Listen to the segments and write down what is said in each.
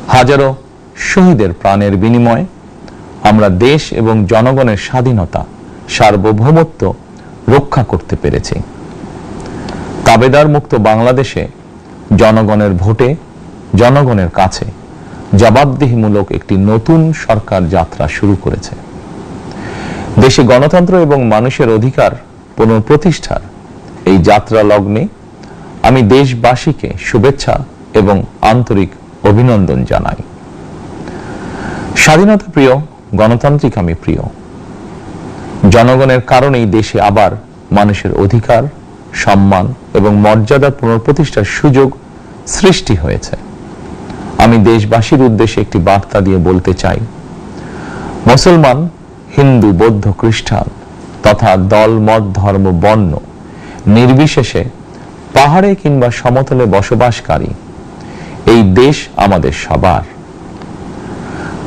হাজারো শহীদের প্রাণের বিনিময়ে আমরা দেশ এবং জনগণের স্বাধীনতা, সার্বভৌমত্ব রক্ষা করতে পেরেছি। তাবেদার মুক্ত বাংলাদেশে জনগণের ভোটে জনগণের কাছে জবাবদিহিমূলক একটি নতুন সরকার যাত্রা শুরু করেছে। দেশে গণতন্ত্র এবং মানুষের অধিকার পুনঃপ্রতিষ্ঠার এই যাত্রা লগ্নে আমি দেশবাসীকে শুভেচ্ছা এবং আন্তরিক অভিনন্দন জানাই। স্বাধীনতা প্রিয়, গণতান্ত্রিক আমি প্রিয়। জনগণের কারণেই দেশে আবার মানুষের অধিকার, সম্মান এবং মর্যাদা পুনঃপ্রতিষ্ঠার সুযোগ সৃষ্টি হয়েছে। আমি দেশবাসীর উদ্দেশ্যে একটি বার্তা দিয়ে বলতে চাই, মুসলমান, হিন্দু, বৌদ্ধ, খ্রিস্টান তথা দল, মত, ধর্ম, বর্ণ নির্বিশেষে পাহাড়ে কিংবা সমতলে বসবাসকারী এই দেশ আমাদের সবার।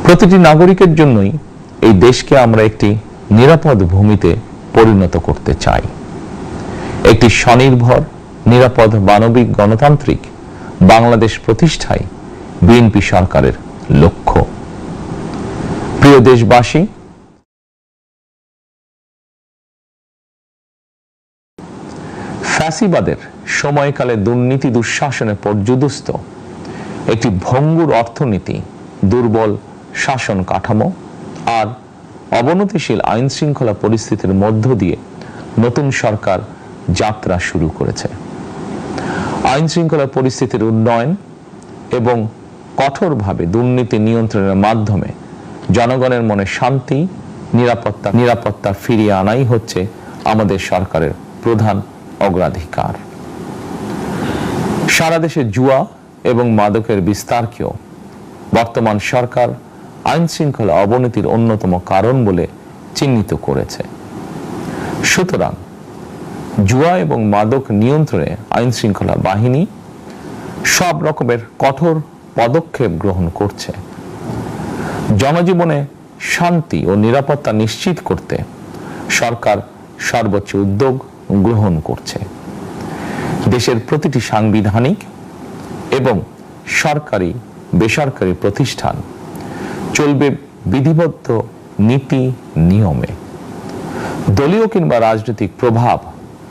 প্রতিটি নাগরিকের জন্যই এই দেশকে আমরা একটি নিরাপদ ভূমিতে পরিণত করতে চাই। একটি স্বনির্ভর, নিরাপদ, মানবিক, গণতান্ত্রিক বাংলাদেশ প্রতিষ্ঠাই বিএনপি সরকারের লক্ষ্য। প্রিয় দেশবাসী, ফ্যাসিবাদের সময়কালে দুর্নীতি, দুঃশাসনে পর্যুদস্ত একটি ভঙ্গুর অর্থনীতি, দুর্বল শাসন কাঠামো আর অবনতিশীল আইন শৃঙ্খলা পরিস্থিতির মধ্য দিয়ে নতুন সরকার যাত্রা শুরু করেছে। আইন শৃঙ্খলা পরিস্থিতির উন্নয়ন এবং কঠোরভাবে দুর্নীতি নিয়ন্ত্রণের মাধ্যমে জনগণের মনে শান্তি, নিরাপত্তা ফিরিয়ে আনাই হচ্ছে আমাদের সরকারের প্রধান অগ্রাধিকার। সারা দেশে জুয়া এবং মাদকের বিস্তারকেও বর্তমান সরকার আইন শৃঙ্খলা অবনতির অন্যতম কারণ বলে চিহ্নিত করেছে। সুতরাং জুয়া এবং মাদক নিয়ন্ত্রণে আইন শৃঙ্খলা বাহিনী সব রকমের কঠোর পদক্ষেপ গ্রহণ করছে। জনজীবনে শান্তি ও নিরাপত্তা নিশ্চিত করতে সরকার সর্বোচ্চ উদ্যোগ গ্রহণ করছে। দেশের প্রতিটি সাংবিধানিক এবং সরকারি বেসরকারি প্রতিষ্ঠান চলবে বিধিবদ্ধ নীতি নিয়মে। দলীয় কিংবা রাজনৈতিক প্রভাব,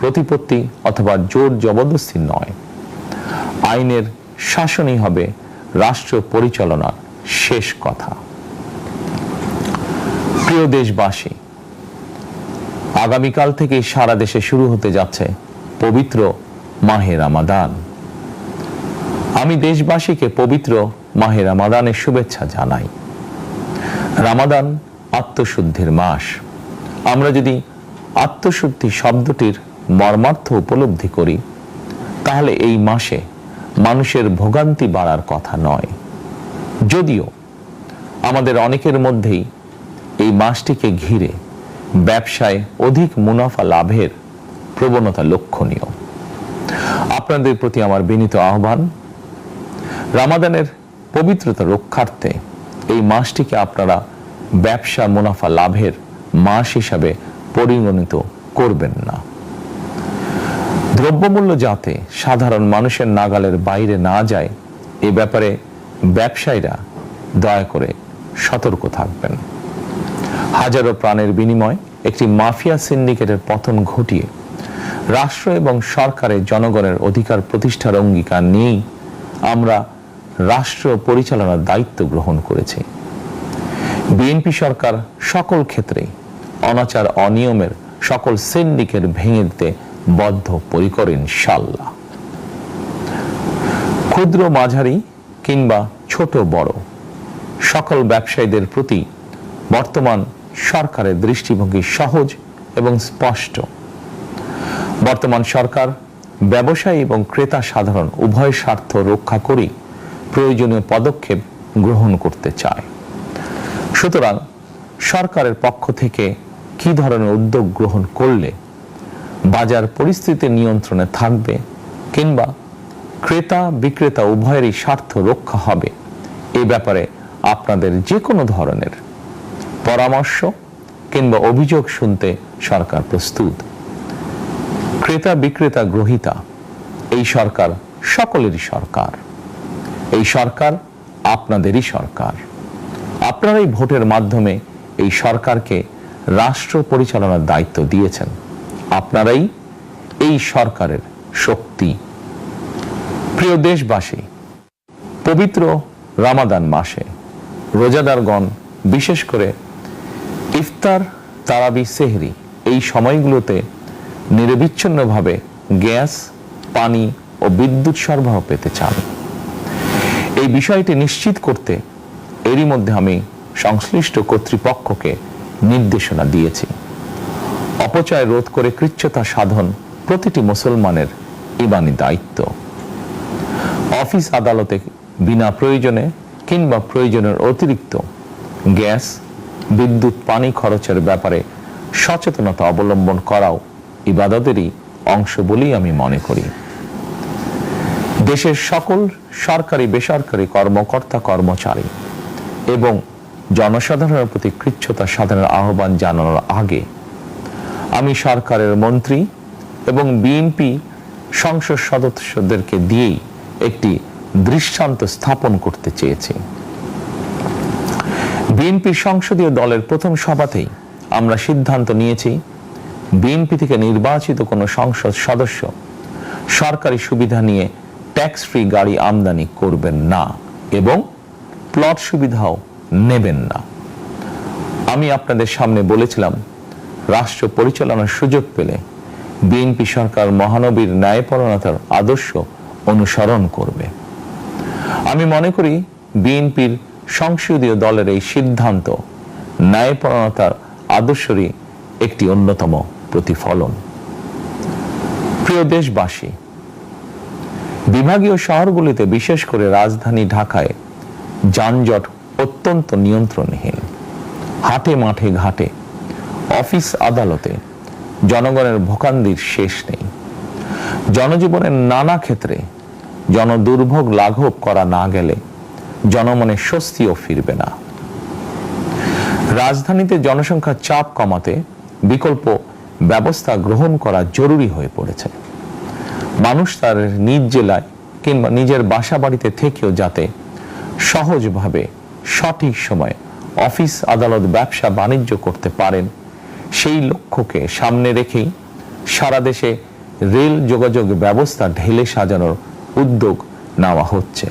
প্রতিপত্তি অথবা জোর জবরদস্তি নয়। আইনের শাসনই হবে রাষ্ট্র পরিচালনার শেষ কথা। প্রিয় দেশবাসী, আগামীকাল থেকে সারা দেশে শুরু হতে যাচ্ছে পবিত্র মাহে রমাদান। আমি দেশবাসীকে পবিত্র মাহে রমাদানের শুভেচ্ছা জানাই। রমাদান আত্মশুদ্ধির মাস। আমরা যদি আত্মশুদ্ধি শব্দটির মর্মার্থ উপলব্ধি করি, তাহলে এই মাসে মানুষের ভোগান্তি বাড়ার কথা নয়। যদিও আমাদের অনেকের মধ্যেই এই মাসটিকে ঘিরে ব্যবসায় অধিক মুনাফা লাভের প্রবণতা লক্ষণীয়। আপনাদের প্রতি আমার বিনীত আহ্বান, রমাদানের পবিত্রতা রক্ষার্থে এই মাসটিকে আপনারা ব্যবসা মুনাফা লাভের মাস হিসাবে পরিগণিত করবেন না। দ্রব্যমূল্য যাতে সাধারণ মানুষের নাগালের বাইরে না যায়, এ ব্যাপারে ব্যবসায়ীরা দয়া করে সতর্ক থাকবেন। হাজারো প্রাণের বিনিময়ে একটি মাফিয়া সিন্ডিকেটের পতন ঘটিয়ে রাষ্ট্র এবং সরকারের জনগণের অধিকার প্রতিষ্ঠার অঙ্গীকার নিয়েই আমরা রাষ্ট্র পরিচালনার দায়িত্ব গ্রহণ করেছি। বিএনপি সরকার সকল ক্ষেত্রে অনাচার, অনিয়মের সকল সিন্ডিকেট ভেঙে দিতে বদ্ধপরিকর ইনশাআল্লাহ। ক্ষুদ্র, মাঝারি কিংবা ছোট বড় সকল ব্যবসায়ীদের প্রতি বর্তমান সরকারের দৃষ্টিভঙ্গি সহজ এবং স্পষ্ট। বর্তমান সরকার ব্যবসায়ী এবং ক্রেতা সাধারণ উভয় স্বার্থ রক্ষা করে প্রয়োজনীয় পদক্ষেপ গ্রহণ করতে চায়। সুতরাং সরকারের পক্ষ থেকে কি ধরনের উদ্যোগ গ্রহণ করলে বাজার পরিস্থিতি নিয়ন্ত্রণে থাকবে কিংবা ক্রেতা বিক্রেতা উভয়েরই স্বার্থ রক্ষা হবে, এ ব্যাপারে আপনাদের যে কোনো ধরনের পরামর্শ কিংবা অভিযোগ শুনতে সরকার প্রস্তুত। ক্রেতা বিক্রেতা গ্রহীতা এই সরকার সকলেরই সরকার। এই সরকার আপনাদেরই সরকার। আপনারাই ভোটের মাধ্যমে এই সরকারকে রাষ্ট্র পরিচালনার দায়িত্ব দিয়েছেন। আপনারাই এই সরকারের শক্তি। প্রিয় দেশবাসী, পবিত্র রমাদান মাসে রোজাদারগণ বিশেষ করে ইফতার, তারাবি, সেহরি এই সময়গুলোতে নিরবিচ্ছিন্নভাবে গ্যাস, পানি ও বিদ্যুৎ সরবরাহ পেতে চান। এই বিষয়টি নিশ্চিত করতে এরই মধ্যে আমি সংশ্লিষ্ট কর্তৃপক্ষকে নির্দেশনা দিয়েছি। অপচয় রোধ করে কৃচ্ছ্রতা সাধন প্রতিটি মুসলমানের ইমানি দায়িত্ব। অফিস আদালতে বিনা প্রয়োজনে কিংবা প্রয়োজনের অতিরিক্ত গ্যাস, বিদ্যুৎ, পানি খরচের ব্যাপারে সচেতনতা অবলম্বন করাও ইবাদতেরই অংশ বলেই আমি মনে করি। দেশের সকল সরকারি, বেসরকারি কর্মকর্তা, কর্মচারী এবং জনসাধারণের প্রতি কৃচ্ছ্রতা সাধনের আহ্বান জানানোর আগে আমি সরকারের মন্ত্রী এবং বিএনপি সংসদ সদস্যদেরকে দিয়েই একটি দৃষ্টান্ত স্থাপন করতে চেয়েছি। বিএনপি সংসদীয় দলের প্রথম সভাতেই আমরা সিদ্ধান্ত নিয়েছি, বিএনপি থেকে নির্বাচিত কোনো সংসদ সদস্য সরকারি সুবিধা নিয়ে ট্যাক্স ফ্রি গাড়ি আমদানি করবেন না এবং প্লট সুবিধাও নেবেন না। আমি আপনাদের সামনে বলেছিলাম, রাষ্ট্র পরিচালনার সুযোগ পেলে বিএনপি সরকার মহানবীর ন্যায়পরায়ণতার আদর্শ অনুসরণ করবে। আমি মনে করি বিএনপির সংসদীয় দলের এই সিদ্ধান্ত ন্যায়পরায়ণতার আদর্শেরই একটি অন্যতম প্রতিফলন। প্রিয় দেশবাসী, বিভাগীয় শহরগুলিতে বিশেষ করে রাজধানী ঢাকায় যানজট অত্যন্ত নিয়ন্ত্রণহীন। হাটে, মাঠে, ঘাটে, অফিস, আদালতে জনগণের ভোগান্তির শেষ নেই। জনজীবনের নানা ক্ষেত্রে জনদুর্ভোগ লাঘব করা না গেলে জনমনে স্বস্তিও ফিরবে না। রাজধানীতে জনসংখ্যার চাপ কমাতে বিকল্প ব্যবস্থা গ্রহণ করা জরুরি হয়ে পড়েছে। মানুষ তার নিজ জেলায় কিংবা নিজের বাসা বাড়িতে থেকেও যাতে সহজভাবে সঠিক সময়ে অফিস, আদালত, ব্যবসা বাণিজ্য করতে পারেন, সেই লক্ষ্যকে সামনে রেখেই সারা দেশে রেল যোগাযোগ ব্যবস্থা ঢেলে সাজানোর উদ্যোগ নেওয়া হচ্ছে।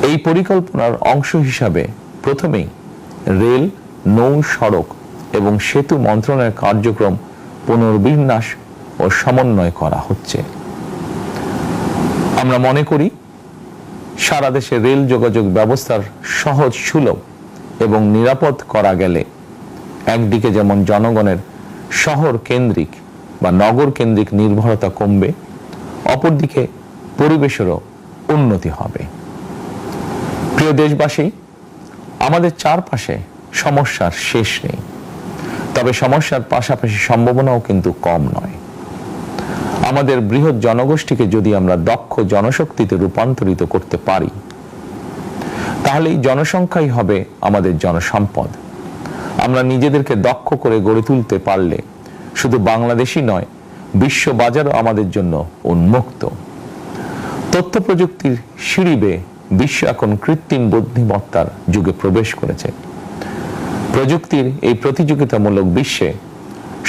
এই পরিকল্পনার অংশ হিসাবে প্রথমেই রেল, নৌ, সড়ক এবং সেতু মন্ত্রণালয়ের কার্যক্রম পুনর্বিন্যাস ও সমন্বয় করা হচ্ছে। আমরা মনে করি সারা দেশে রেল যোগাযোগ ব্যবস্থার সহজ, সুলভ এবং নিরাপদ করা গেলে একদিকে যেমন জনগণের শহর কেন্দ্রিক বা নগর কেন্দ্রিক নির্ভরতা কমবে, অপরদিকে পরিবেশেরও উন্নতি হবে। প্রিয় দেশবাসী, আমাদের চারপাশে সমস্যার শেষ নেই, তবে সমস্যার পাশাপাশি সম্ভাবনাও কিন্তু কম নয়। আমাদের বৃহৎ জনগোষ্ঠীকে যদি আমরা দক্ষ জনশক্তিতে রূপান্তরিত করতে পারি, তাহলে এই জনসংখ্যাই হবে আমাদের জনসম্পদ। আমরা নিজেদেরকে দক্ষ করে গড়ে তুলতে পারলে শুধু বাংলাদেশই নয়, বিশ্ব বাজারও আমাদের জন্য উন্মুক্ত। তথ্য প্রযুক্তির সিঁড়ি বেয়ে বিশ্ব এখন কৃত্রিম বুদ্ধিমত্তার যুগে প্রবেশ করেছে। প্রযুক্তির এই প্রতিযোগিতামূলক বিশ্বে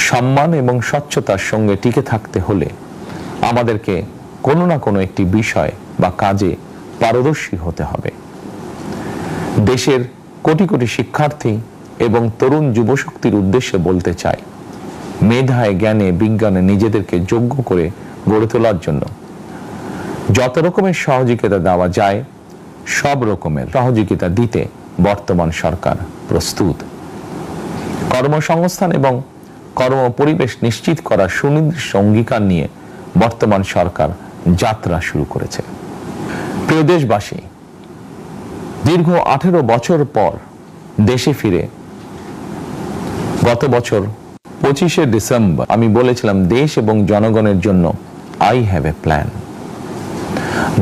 সম্মান এবং স্বচ্ছতার সঙ্গে টিকে থাকতে হলে আমাদেরকে কোনো না কোনো একটি বিষয় বা কাজে পারদর্শী হতে হবে। দেশের কোটি কোটি শিক্ষার্থী এবং তরুণ যুবশক্তির উদ্দেশ্যে বলতে চাই, মেধায়, জ্ঞানে, বিজ্ঞানে নিজেদেরকে যোগ্য করে গড়ে তোলার জন্য যত রকমের সহযোগিতা দেওয়া যায়, সব রকমের সহযোগিতা দিতে বর্তমান সরকার প্রস্তুত। কর্মসংস্থান এবং কর্ম পরিবেশ নিশ্চিত করার সুনির্দিষ্ট অঙ্গীকার নিয়ে বর্তমান সরকার যাত্রা শুরু করেছে। প্রিয় দেশবাসী, দীর্ঘ 18 বছর পর দেশে ফিরে গত বছর 25শে ডিসেম্বর আমি বলেছিলাম, দেশ এবং জনগণের জন্য আই হ্যাভ এ প্ল্যান।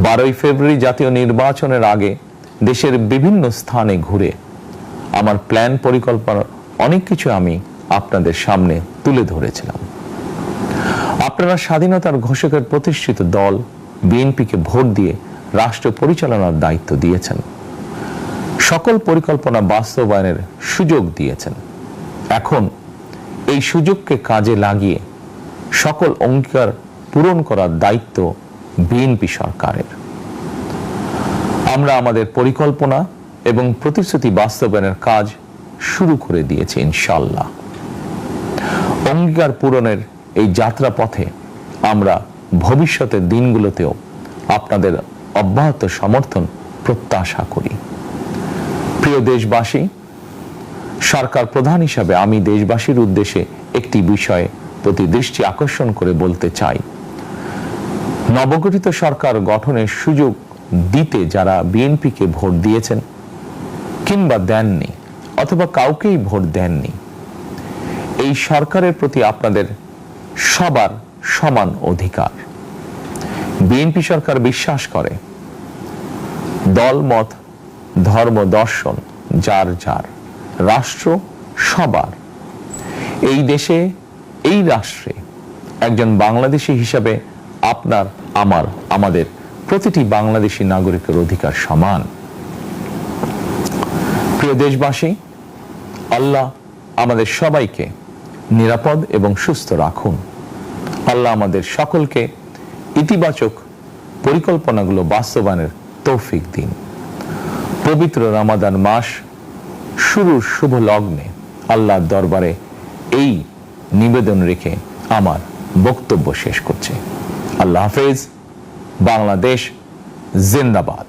12ই ফেব্রুয়ারি জাতীয় নির্বাচনের আগে দেশের বিভিন্ন স্থানে ঘুরে আমার প্ল্যান, পরিকল্পনার অনেক কিছু আমি আপনাদের সামনে তুলে ধরেছিলাম। আপনারা স্বাধীনতার ঘোষকের প্রতিষ্ঠিত দল বিএনপিকে ভোট দিয়ে রাষ্ট্র পরিচালনার দায়িত্ব দিয়েছেন। সকল পরিকল্পনা বাস্তবায়নের সুযোগ দিয়েছেন। এখন এই সুযোগকে কাজে লাগিয়ে সকল অঙ্গীকার পূরণ করার দায়িত্ব বিএনপি সরকারের। আমরা আমাদের পরিকল্পনা এবং প্রতিশ্রুতি বাস্তবায়নের কাজ শুরু করে দিয়েছি ইনশাআল্লাহ। অঙ্গীকার পূরণের এই যাত্রাপথে আমরা ভবিষ্যতের দিনগুলোতেও আপনাদের অব্যাহত সমর্থন প্রত্যাশা করি। প্রিয় দেশবাসী, সরকার প্রধান হিসাবে আমি দেশবাসীর উদ্দেশ্যে একটি বিষয়ে প্রতি দৃষ্টি আকর্ষণ করে বলতে চাই। নবগঠিত সরকার গঠনের সুযোগ দিতে যারা বিএনপিকে ভোট দিয়েছেন কিংবা দেননি অথবা কাউকেই ভোট দেননি, এই সরকারের প্রতি আপনাদের সবার সমান অধিকার। বিএনপি সরকার বিশ্বাস করে দল মত ধর্ম দর্শন যার যার, রাষ্ট্র সবার। এই দেশে এই রাষ্ট্রে একজন বাংলাদেশী হিসাবে আপনার আমার আমাদের প্রতিটি বাংলাদেশী নাগরিকের অধিকার সমান। প্রিয় দেশবাসী, আল্লাহ আমাদের সবাইকে নিরাপদ এবং সুস্থ রাখুন। আল্লাহ আমাদের সকলকে ইতিবাচক পরিকল্পনাগুলো বাস্তবায়নের তৌফিক দিন। পবিত্র রমাদান মাস শুরুর শুভ লগ্নে আল্লাহর দরবারে এই নিবেদন রেখে আমার বক্তব্য শেষ করছি। আল্লাহ হাফেজ। বাংলাদেশ জিন্দাবাদ।